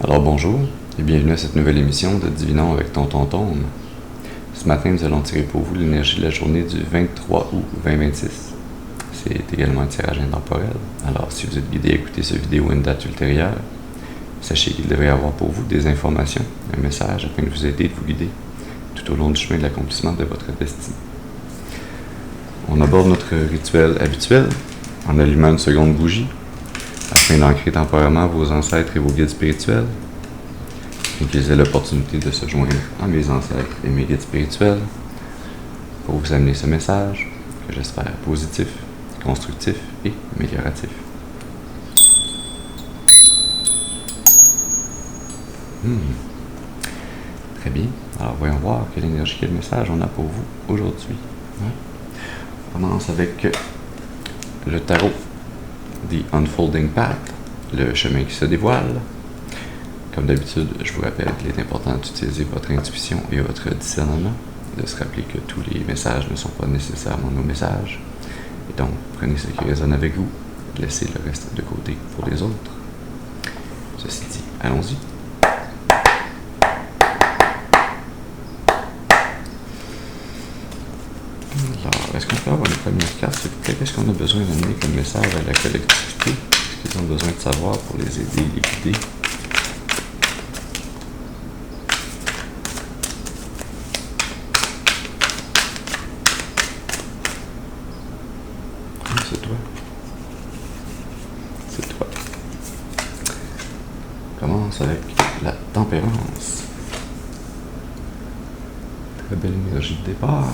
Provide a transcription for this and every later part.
Alors bonjour et bienvenue à cette nouvelle émission de Divinons avec Tonton Tome. Ce matin, nous allons tirer pour vous l'énergie de la journée du 23 août 2026. C'est également un tirage intemporel, alors si vous êtes guidé à écouter cette vidéo à une date ultérieure, sachez qu'il devrait y avoir pour vous des informations, un message afin de vous aider et de vous guider tout au long du chemin de l'accomplissement de votre destinée. On aborde notre rituel habituel en allumant une seconde bougie afin d'ancrer temporairement vos ancêtres et vos guides spirituels et qu'ils aient l'opportunité de se joindre à mes ancêtres et mes guides spirituels pour vous amener ce message que j'espère positif, constructif et amélioratif. Très bien. Alors voyons voir quelle énergie, quel message on a pour vous aujourd'hui. On commence avec le tarot The Unfolding Path, le chemin qui se dévoile. Comme d'habitude, je vous rappelle qu'il est important d'utiliser votre intuition et votre discernement, de se rappeler que tous les messages ne sont pas nécessairement nos messages. Et donc, prenez ce qui résonne avec vous, laissez le reste de côté pour les autres. Ceci dit, allons-y. Alors, est-ce qu'on peut avoir une première carte, s'il vous plaît? Qu'est-ce qu'on a besoin d'amener comme message à la collectivité? Qu'est-ce qu'ils ont besoin de savoir pour les aider, les guider? C'est toi. C'est toi. On commence avec la tempérance. Très belle énergie de départ.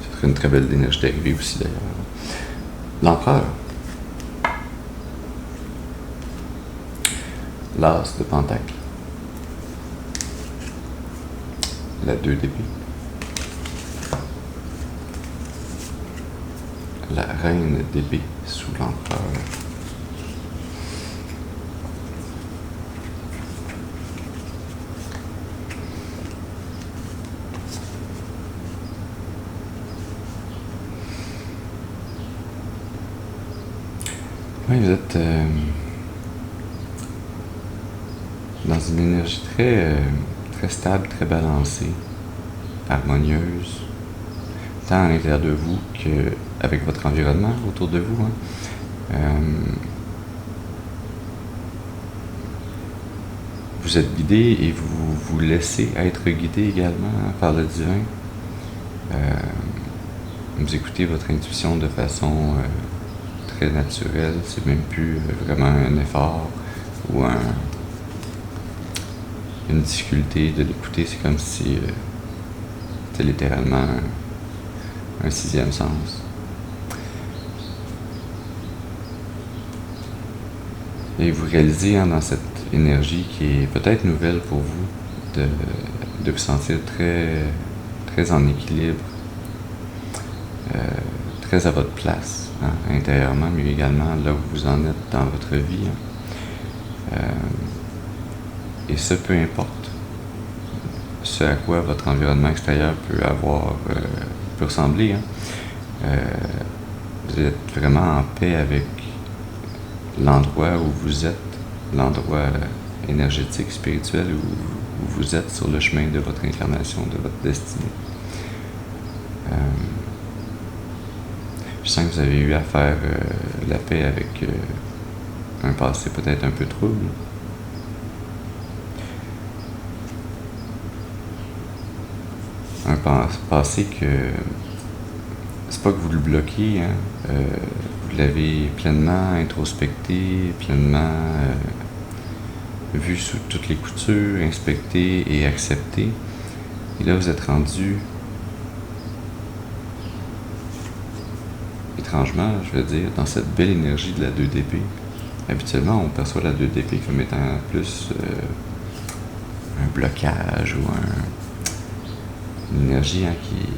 Ce serait une très belle énergie d'arrivée aussi d'ailleurs. L'empereur. L'as de pentacle. La 2 d'épée. La reine d'épée sous l'empereur. Oui, vous êtes dans une énergie très stable, très balancée, harmonieuse, tant à l'intérieur de vous qu'avec votre environnement autour de vous. Vous êtes guidé et vous vous laissez être guidé également par le divin. Vous écoutez votre intuition de façon très naturelle, c'est même plus vraiment un effort ou une difficulté de l'écouter, c'est comme si c'était littéralement un sixième sens. Et vous réalisez dans cette énergie qui est peut-être nouvelle pour vous de vous sentir très en équilibre, très à votre place. Intérieurement, mais également là où vous en êtes dans votre vie. Et ce, peu importe ce à quoi votre environnement extérieur peut ressembler. Vous êtes vraiment en paix avec l'endroit où vous êtes, l'endroit énergétique, spirituel où vous êtes sur le chemin de votre incarnation, de votre destinée. Je sens que vous avez eu à faire la paix avec un passé peut-être un peu trouble. Un passé que c'est pas que vous le bloquez, vous l'avez pleinement introspecté, pleinement vu sous toutes les coutures, inspecté et accepté. Et là, vous êtes rendu, étrangement, je veux dire, dans cette belle énergie de la 2 d'épée. Habituellement, on perçoit la 2 d'épée comme étant plus un blocage ou une énergie qui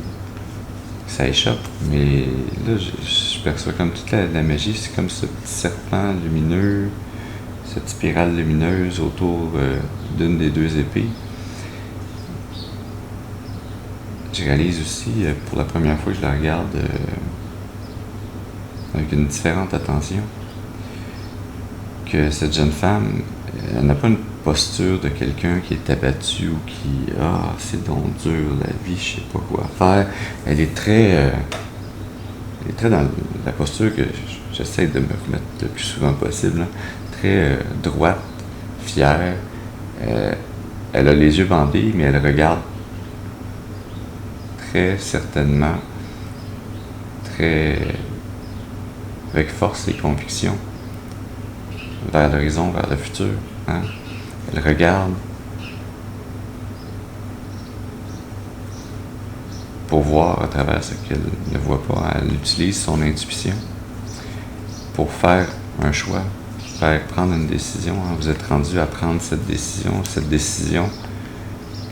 ça échappe. Mais là, je perçois comme toute la magie, c'est comme ce petit serpent lumineux, cette spirale lumineuse autour d'une des 2 épées. Je réalise aussi, pour la première fois que je la regarde, avec une différente attention. Que cette jeune femme, elle n'a pas une posture de quelqu'un qui est abattu ou qui « Ah, c'est donc dur, la vie, je sais pas quoi faire ». Elle est très dans la posture que j'essaie de me remettre le plus souvent possible, là. Très droite, fière. Elle a les yeux bandés, mais elle regarde très certainement, avec force et conviction vers l'horizon, vers le futur. Hein? Elle regarde pour voir à travers ce qu'elle ne voit pas. Elle utilise son intuition pour faire un choix, prendre une décision. Hein? Vous êtes rendu à prendre cette décision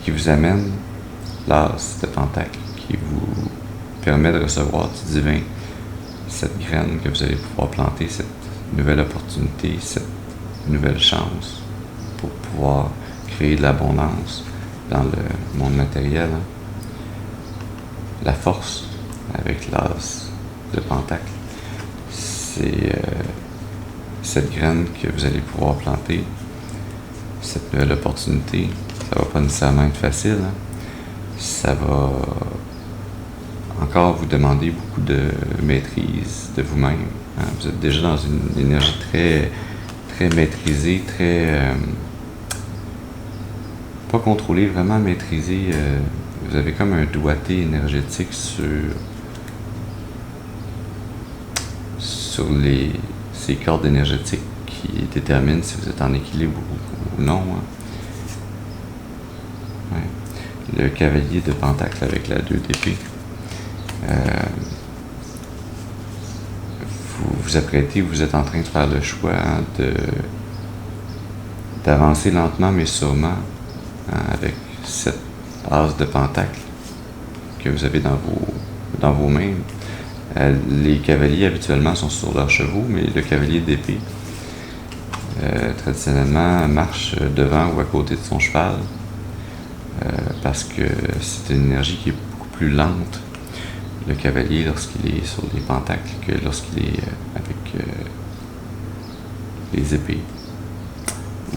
qui vous amène l'as de Pentacle, qui vous permet de recevoir du divin cette graine que vous allez pouvoir planter, cette nouvelle opportunité, cette nouvelle chance pour pouvoir créer de l'abondance dans le monde matériel. Hein. La force avec l'as de Pentacle, c'est cette graine que vous allez pouvoir planter, cette nouvelle opportunité. Ça va pas nécessairement être facile. Hein. Ça va encore vous demander beaucoup de maîtrise de vous-même. Hein. Vous êtes déjà dans une énergie très, très maîtrisée, pas contrôlée, vraiment maîtrisée. Vous avez comme un doigté énergétique sur ces cordes énergétiques qui déterminent si vous êtes en équilibre ou non. Hein. Ouais. Le cavalier de Pentacle avec la 2 d'épée. Vous vous apprêtez, vous êtes en train de faire le choix, hein, d'avancer lentement mais sûrement, hein, avec cette as de Pentacle que vous avez dans vos mains. Les cavaliers habituellement sont sur leurs chevaux, mais le cavalier d'épée traditionnellement marche devant ou à côté de son cheval parce que c'est une énergie qui est beaucoup plus lente, le cavalier, lorsqu'il est sur les pentacles que lorsqu'il est avec les épées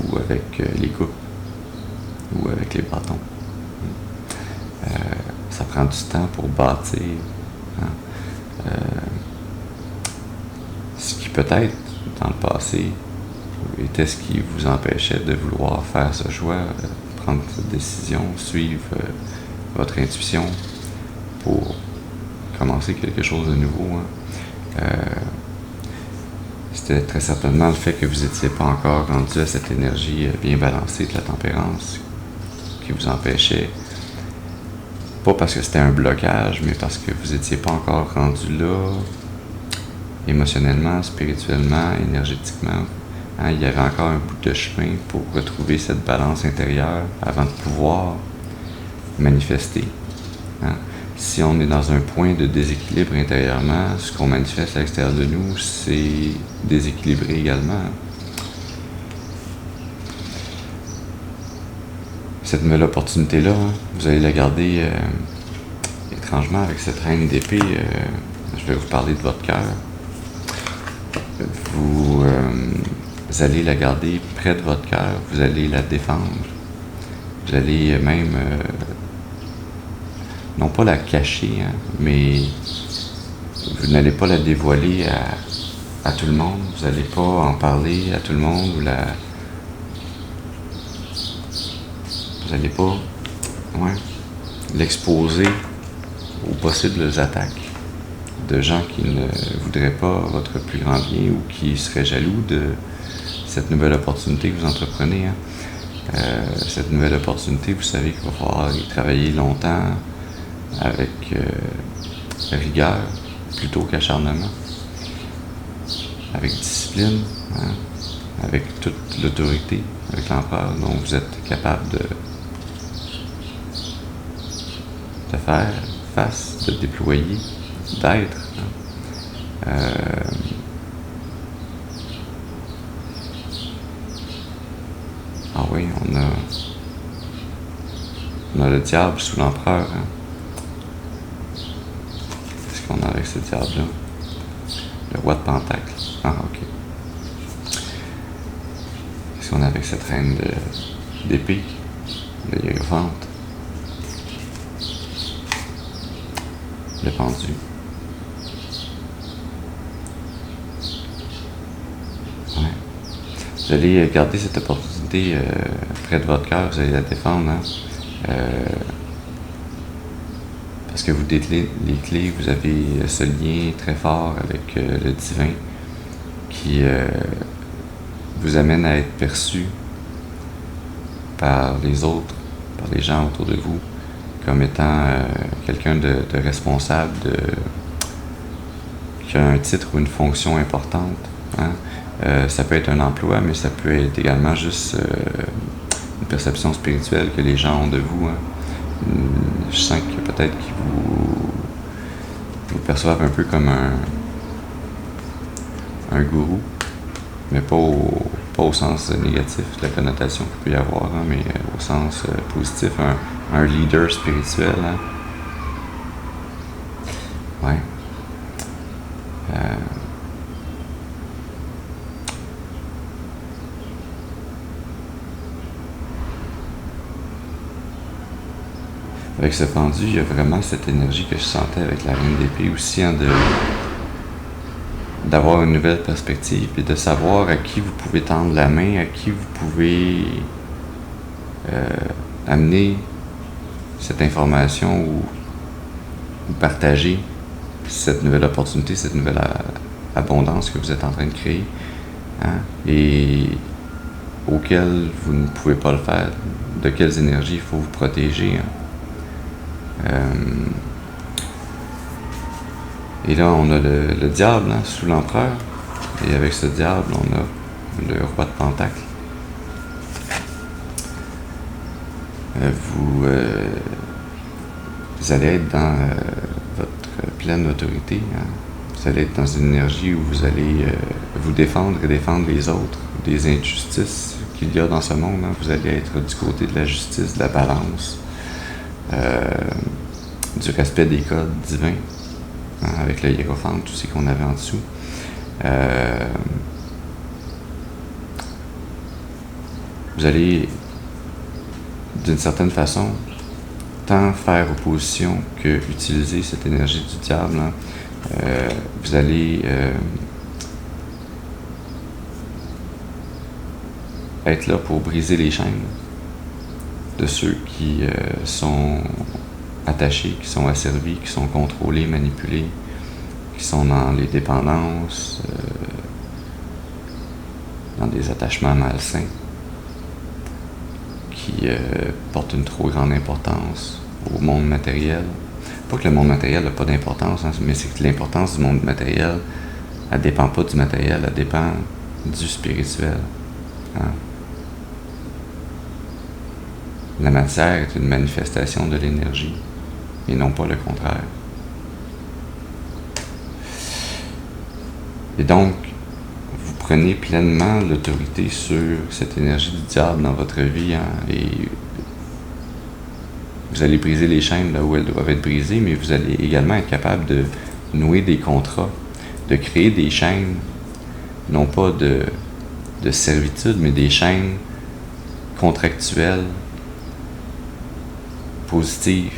ou avec les coupes ou avec les bâtons. Ça prend du temps pour bâtir. Hein. Ce qui peut-être, dans le passé, était ce qui vous empêchait de vouloir faire ce choix, prendre cette décision, suivre votre intuition pour commencer quelque chose de nouveau. Hein. C'était très certainement le fait que vous n'étiez pas encore rendu à cette énergie bien balancée de la tempérance qui vous empêchait. Pas parce que c'était un blocage, mais parce que vous n'étiez pas encore rendu là, émotionnellement, spirituellement, énergétiquement. Hein, il y avait encore un bout de chemin pour retrouver cette balance intérieure avant de pouvoir manifester. Hein. Si on est dans un point de déséquilibre intérieurement, ce qu'on manifeste à l'extérieur de nous, c'est déséquilibré également. Cette nouvelle opportunité-là, hein, vous allez la garder étrangement avec cette reine d'épée. Je vais vous parler de votre cœur. Vous allez la garder près de votre cœur, vous allez la défendre. Vous allez même, non pas la cacher, hein, mais vous n'allez pas la dévoiler à tout le monde. Vous n'allez pas en parler à tout le monde ou vous n'allez pas l'exposer aux possibles attaques de gens qui ne voudraient pas votre plus grand bien ou qui seraient jaloux de cette nouvelle opportunité que vous entreprenez. Hein. Cette nouvelle opportunité, vous savez qu'il va falloir y travailler longtemps, avec rigueur, plutôt qu'acharnement, avec discipline, hein, avec toute l'autorité, avec l'empereur dont vous êtes capable de faire face, de déployer, d'être. Hein. Ah oui, on a le diable sous l'empereur. Hein. Qu'est-ce qu'on a avec ce diable-là? Le roi de Pentacle. Ah, ok. Qu'est-ce qu'on a avec cette reine d'épée? Le hiérophante. Le pendu. Ouais. Vous allez garder cette opportunité près de votre cœur, vous allez la défendre, hein? Parce que vous détenez les clés, vous avez ce lien très fort avec le divin qui vous amène à être perçu par les autres, par les gens autour de vous, comme étant quelqu'un de responsable, qui a un titre ou une fonction importante. Hein? Ça peut être un emploi, mais ça peut être également juste une perception spirituelle que les gens ont de vous. Hein? Je sens que peut-être qu'ils vous perçoivent un peu comme un gourou, mais pas au sens négatif de la connotation qu'il peut y avoir, hein, mais au sens positif, un leader spirituel. Hein. Ouais. Avec ce pendu, il y a vraiment cette énergie que je sentais avec la reine d'épée aussi, hein, d'avoir une nouvelle perspective et de savoir à qui vous pouvez tendre la main, à qui vous pouvez amener cette information ou partager cette nouvelle opportunité, cette nouvelle abondance que vous êtes en train de créer, hein, et auquel vous ne pouvez pas le faire, de quelles énergies il faut vous protéger. Hein. Et là, on a le diable, hein, sous l'empereur. Et avec ce diable, on a le roi de Pentacle. Vous allez être dans votre pleine autorité. Hein. Vous allez être dans une énergie où vous allez vous défendre et défendre les autres des injustices qu'il y a dans ce monde. Hein. Vous allez être du côté de la justice, de la balance, du respect des codes divins, hein, avec le hiérophante, tout ce qu'on avait en dessous. Vous allez, d'une certaine façon, tant faire opposition que utiliser cette énergie du diable. Hein. Vous allez être là pour briser les chaînes de ceux qui sont attachés, qui sont asservis, qui sont contrôlés, manipulés, qui sont dans les dépendances, dans des attachements malsains, qui portent une trop grande importance au monde matériel. Pas que le monde matériel n'a pas d'importance, hein, mais c'est que l'importance du monde matériel, elle ne dépend pas du matériel, elle dépend du spirituel. Hein. La matière est une manifestation de l'énergie, et non pas le contraire. Et donc, vous prenez pleinement l'autorité sur cette énergie du diable dans votre vie, hein, et vous allez briser les chaînes là où elles doivent être brisées, mais vous allez également être capable de nouer des contrats, de créer des chaînes, non pas de servitude, mais des chaînes contractuelles, positives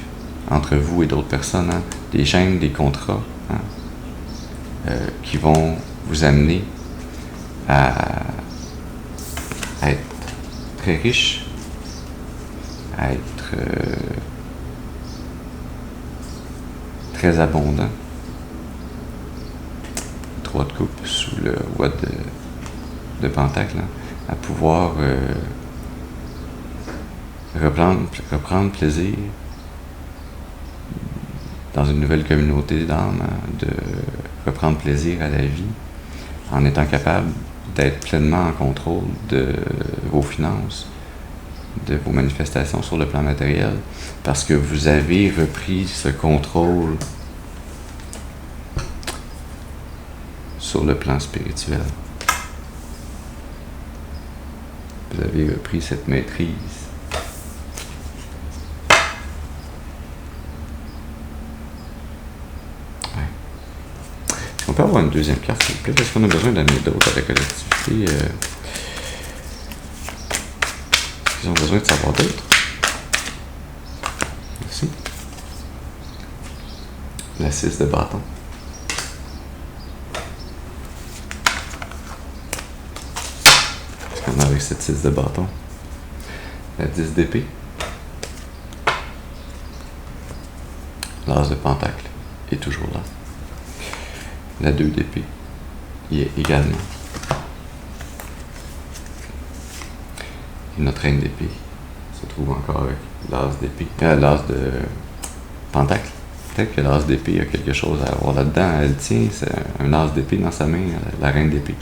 entre vous et d'autres personnes, hein, des chaînes, des contrats, hein, qui vont vous amener à être très riche, à être très abondant. 3 de coupe sous le roi de Pentacle, hein, à pouvoir reprendre plaisir dans une nouvelle communauté d'âme, hein, de reprendre plaisir à la vie en étant capable d'être pleinement en contrôle de vos finances, de vos manifestations sur le plan matériel, parce que vous avez repris ce contrôle sur le plan spirituel. Vous avez repris cette maîtrise. On peut peut avoir une deuxième carte, s'il vous plaît, parce qu'on a besoin d'amener d'autres à la collectivité. Ils ont besoin de savoir d'autres. Merci. La 6 de bâton. Qu'est-ce qu'on a avec cette 6 de bâton? La 10 d'épée. L'as de pentacle est toujours là. La 2 d'épée y est également. Et notre reine d'épée se trouve encore avec l'as d'épée. L'as de pentacle. Peut-être que l'as d'épée a quelque chose à avoir là-dedans. Elle tient un as d'épée dans sa main, la reine d'épée.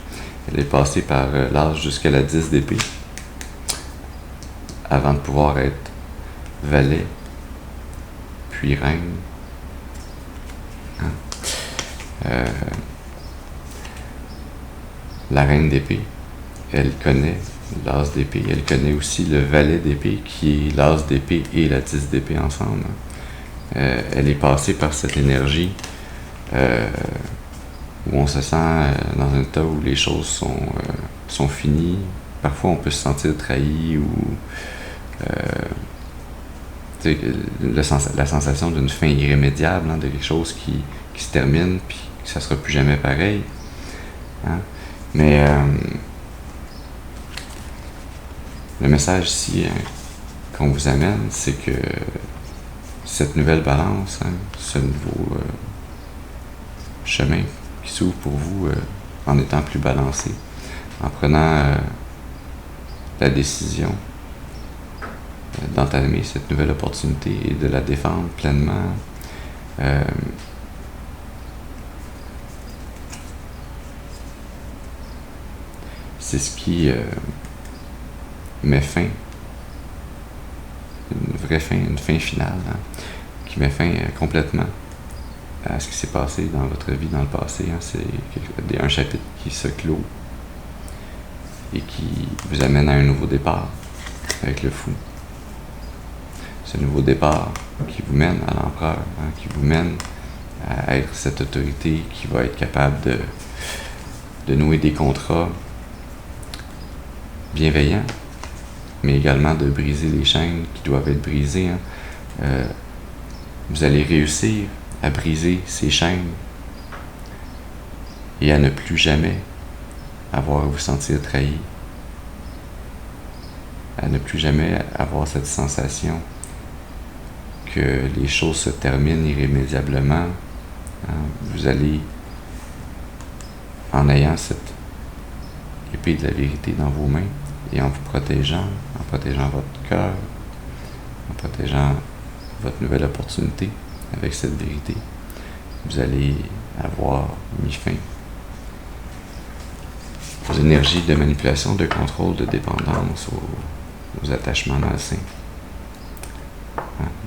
Elle est passée par l'as jusqu'à la 10 d'épée avant de pouvoir être valet, puis reine. La reine d'épée, elle connaît l'as d'épée, elle connaît aussi le valet d'épée qui est l'as d'épée et la 10 d'épée ensemble. Elle est passée par cette énergie où on se sent dans un état où les choses sont finies. Parfois on peut se sentir trahi ou la sensation d'une fin irrémédiable, hein, de quelque chose qui se termine puis que ça sera plus jamais pareil. Hein? Mais le message ici qu'on vous amène, c'est que cette nouvelle balance, hein, ce nouveau chemin qui s'ouvre pour vous en étant plus balancé, en prenant la décision d'entamer cette nouvelle opportunité et de la défendre pleinement. C'est ce qui met fin, une vraie fin, une fin finale, hein, qui met fin complètement à ce qui s'est passé dans votre vie dans le passé. Hein. C'est un chapitre qui se clôt et qui vous amène à un nouveau départ avec le fou. Ce nouveau départ qui vous mène à l'empereur, hein, qui vous mène à être cette autorité qui va être capable de nouer des contrats bienveillants, mais également de briser les chaînes qui doivent être brisées. Hein. Vous allez réussir à briser ces chaînes et à ne plus jamais avoir à vous sentir trahi, à ne plus jamais avoir cette sensation que les choses se terminent irrémédiablement. Hein. Vous allez, en ayant cette épée de la vérité dans vos mains et en vous protégeant votre cœur, en protégeant votre nouvelle opportunité avec cette vérité, vous allez avoir mis fin aux énergies de manipulation, de contrôle, de dépendance, aux attachements malsains.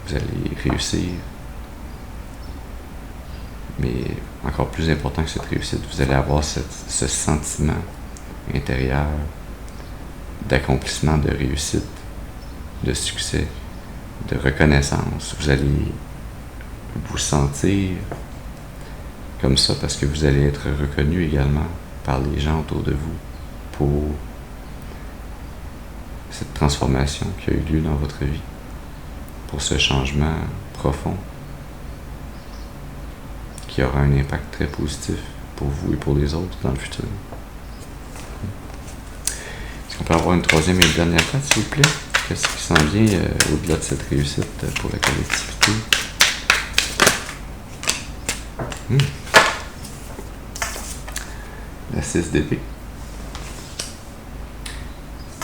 Vous allez réussir, mais encore plus important que cette réussite, vous allez avoir ce sentiment intérieur d'accomplissement, de réussite, de succès, de reconnaissance. Vous allez vous sentir comme ça parce que vous allez être reconnu également par les gens autour de vous pour cette transformation qui a eu lieu dans votre vie, pour ce changement profond qui aura un impact très positif pour vous et pour les autres dans le futur. Est-ce qu'on peut avoir une troisième et une dernière carte, s'il vous plaît? Qu'est-ce qui s'en vient au-delà de cette réussite pour la collectivité? La 6 d'épée.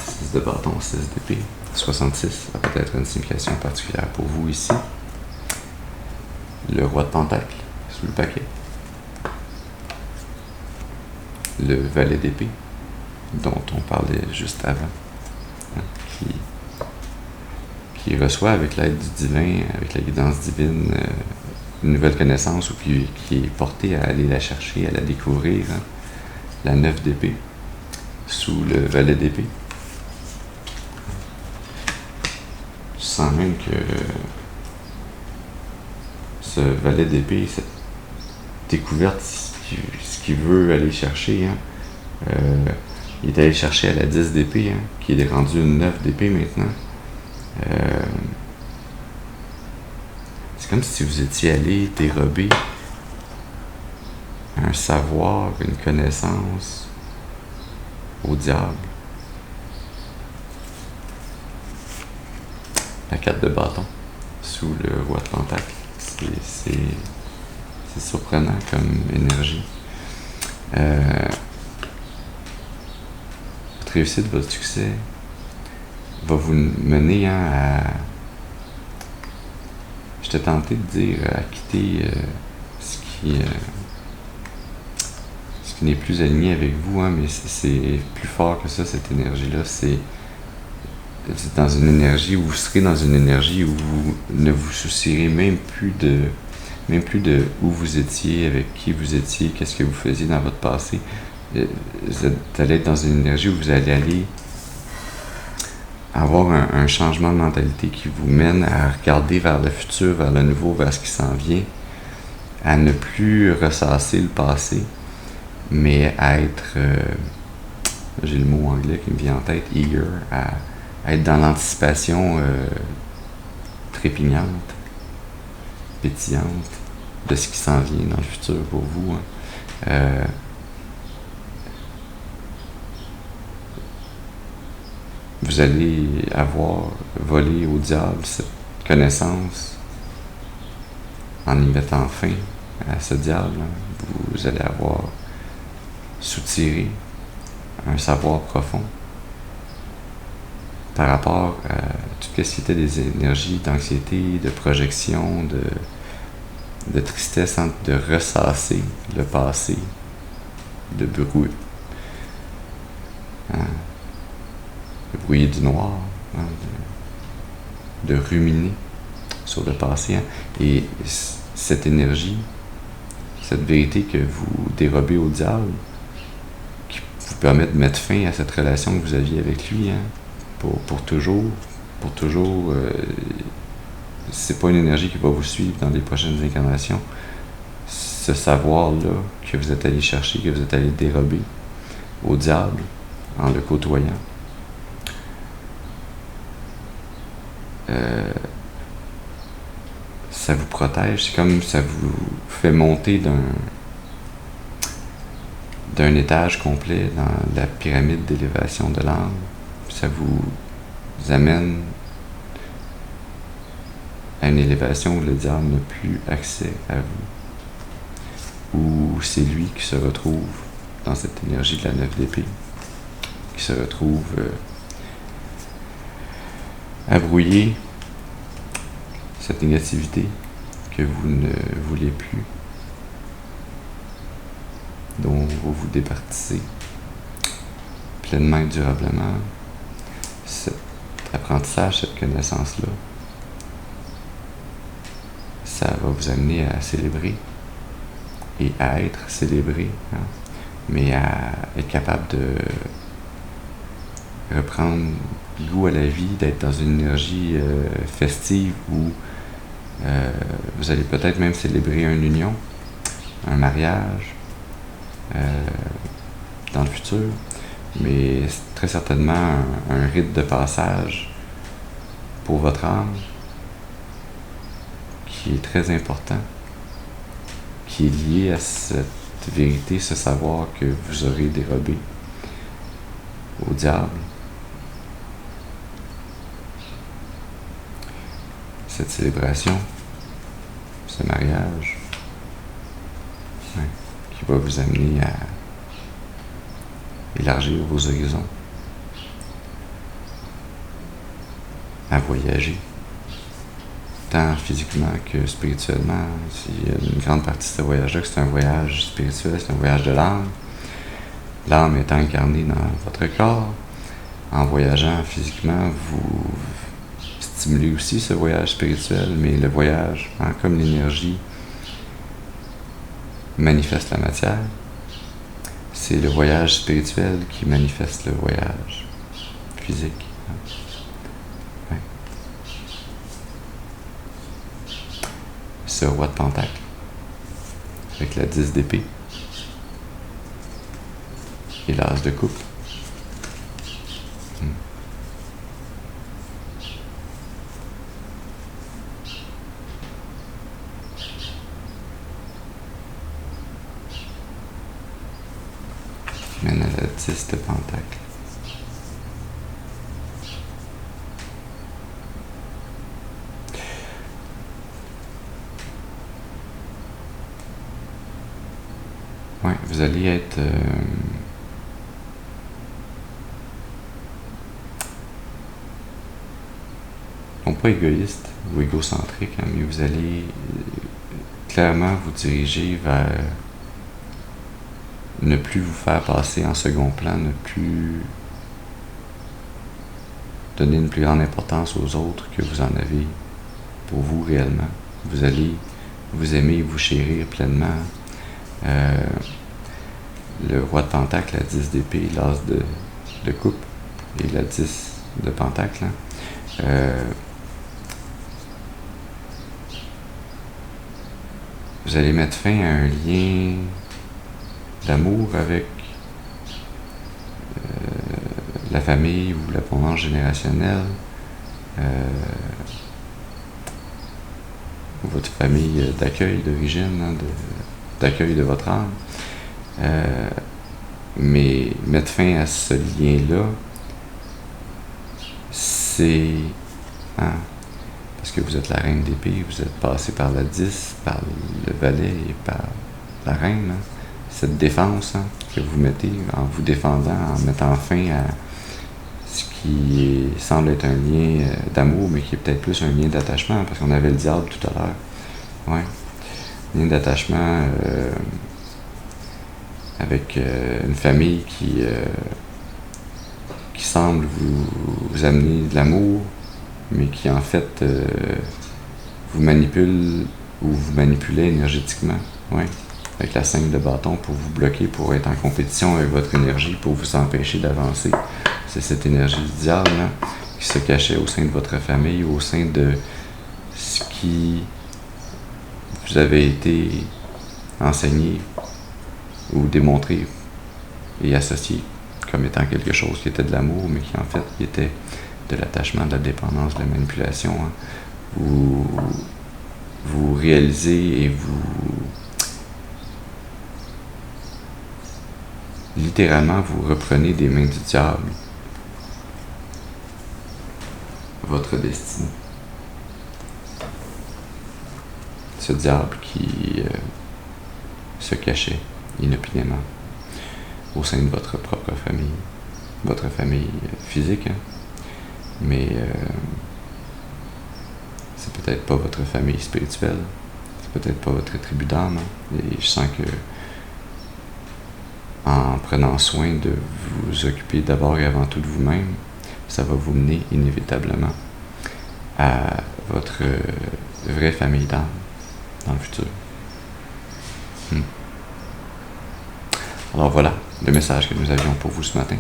6 de bâton, 6 d'épée. 66 a peut-être une signification particulière pour vous ici. Le roi de pentacle sous le paquet. Le valet d'épée dont on parlait juste avant, hein, qui reçoit avec l'aide du divin, avec la guidance divine, une nouvelle connaissance ou qui est porté à aller la chercher, à la découvrir. Hein. La 9 d'épée sous le valet d'épée. Je sens même que ce valet d'épée, cette découverte, ce qui qu'il veut aller chercher. Hein. Il est allé chercher à la 10 d'épée, hein, qui est rendu une 9 d'épée maintenant. C'est comme si vous étiez allé dérober un savoir, une connaissance au diable. La 4 de bâton sous le roi de pentacle. C'est surprenant comme énergie. Votre réussite, votre succès va vous mener à... J'étais tenté de dire à quitter ce qui n'est plus aligné avec vous, hein, mais c'est plus fort que ça, cette énergie-là. C'est dans une énergie où vous serez dans une énergie où vous ne vous soucierez même plus de où vous étiez, avec qui vous étiez, qu'est-ce que vous faisiez dans votre passé. Vous allez être dans une énergie où vous allez aller avoir un changement de mentalité qui vous mène à regarder vers le futur, vers le nouveau, vers ce qui s'en vient, à ne plus ressasser le passé, mais à être, j'ai le mot anglais qui me vient en tête, eager, à être dans l'anticipation trépignante, pétillante de ce qui s'en vient dans le futur pour vous. Hein. Vous allez avoir volé au diable cette connaissance en y mettant fin à ce diable. Hein. Vous allez avoir soutiré un savoir profond par rapport à tout ce qui était des énergies d'anxiété, de projection, de tristesse, hein, de ressasser le passé, de brouiller. Hein, de brouiller du noir, hein, de ruminer sur le passé. Hein. Et cette énergie, cette vérité que vous dérobez au diable, qui vous permet de mettre fin à cette relation que vous aviez avec lui, hein, pour toujours, c'est pas une énergie qui va vous suivre dans les prochaines incarnations. Ce savoir-là que vous êtes allé chercher, que vous êtes allé dérober au diable en le côtoyant, ça vous protège. C'est comme ça vous fait monter d'un étage complet dans la pyramide d'élévation de l'âme. Ça vous amène à une élévation où le diable n'a plus accès à vous. Où c'est lui qui se retrouve dans cette énergie de la 9 d'épée, qui se retrouve à brouiller cette négativité que vous ne voulez plus, dont vous vous départissez pleinement et durablement. Cet apprentissage, cette connaissance-là, ça va vous amener à célébrer et à être célébré, hein, mais à être capable de reprendre goût à la vie, d'être dans une énergie festive où vous allez peut-être même célébrer une union, un mariage dans le futur, mais très certainement un rite de passage pour votre âme qui est très important, qui est lié à cette vérité, ce savoir que vous aurez dérobé au diable. Cette célébration, ce mariage, ouais, qui va vous amener à élargir vos horizons, à voyager, tant physiquement que spirituellement. Il y a une grande partie de ce voyage-là, c'est un voyage spirituel, c'est un voyage de l'âme. L'âme étant incarnée dans votre corps, en voyageant physiquement, vous stimulez aussi ce voyage spirituel, mais le voyage, hein, comme l'énergie manifeste la matière, c'est le voyage spirituel qui manifeste le voyage physique. Ouais. Ce roi de pentacle, avec la 10 d'épée, qui est l'as de coupe. Mène à la 10 de pentacle. Ouais, vous allez être non pas égoïste ou égocentrique, hein, mais vous allez clairement vous diriger vers ne plus vous faire passer en second plan, ne plus donner une plus grande importance aux autres que vous en avez pour vous réellement. Vous allez vous aimer et vous chérir pleinement. Le roi de pentacle, la 10 d'épée, l'as de coupe et la 10 de pentacle. Vous allez mettre fin à un lien d'amour avec la famille ou l'abondance générationnelle, votre famille d'accueil d'origine, hein, d'accueil de votre âme. Mais mettre fin à ce lien-là, c'est... Hein, parce que vous êtes la reine d'épée, vous êtes passé par la 10, par le valet et par la reine. Hein, cette défense, hein, que vous mettez en vous défendant, en mettant fin à ce qui semble être un lien d'amour, mais qui est peut-être plus un lien d'attachement, parce qu'on avait le diable tout à l'heure. Ouais. Lien d'attachement avec une famille qui semble vous amener de l'amour, mais qui en fait vous manipule ou vous manipulez énergétiquement. Ouais. Avec la 5 de bâton pour vous bloquer, pour être en compétition avec votre énergie, pour vous empêcher d'avancer. C'est cette énergie du diable là, qui se cachait au sein de votre famille, au sein de ce qui vous avait été enseigné ou démontré et associé comme étant quelque chose qui était de l'amour, mais qui en fait qui était de l'attachement, de la dépendance, de la manipulation. Hein. Vous réalisez et vous littéralement vous reprenez des mains du diable votre destinée. Ce diable qui se cachait inopinément au sein de votre propre famille. Votre famille physique, hein? Mais c'est peut-être pas votre famille spirituelle, c'est peut-être pas votre tribu d'âme. Hein? Et je sens que en prenant soin de vous occuper d'abord et avant tout de vous-même, ça va vous mener inévitablement à votre vraie famille d'âme dans le futur. Alors voilà le message que nous avions pour vous ce matin.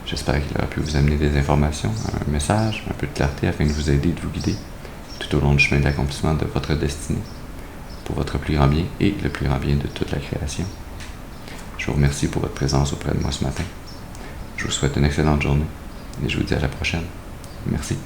J'espère qu'il aura pu vous amener des informations, un message, un peu de clarté afin de vous aider, de vous guider tout au long du chemin de l'accomplissement de votre destinée pour votre plus grand bien et le plus grand bien de toute la création. Je vous remercie pour votre présence auprès de moi ce matin. Je vous souhaite une excellente journée et je vous dis à la prochaine. Merci.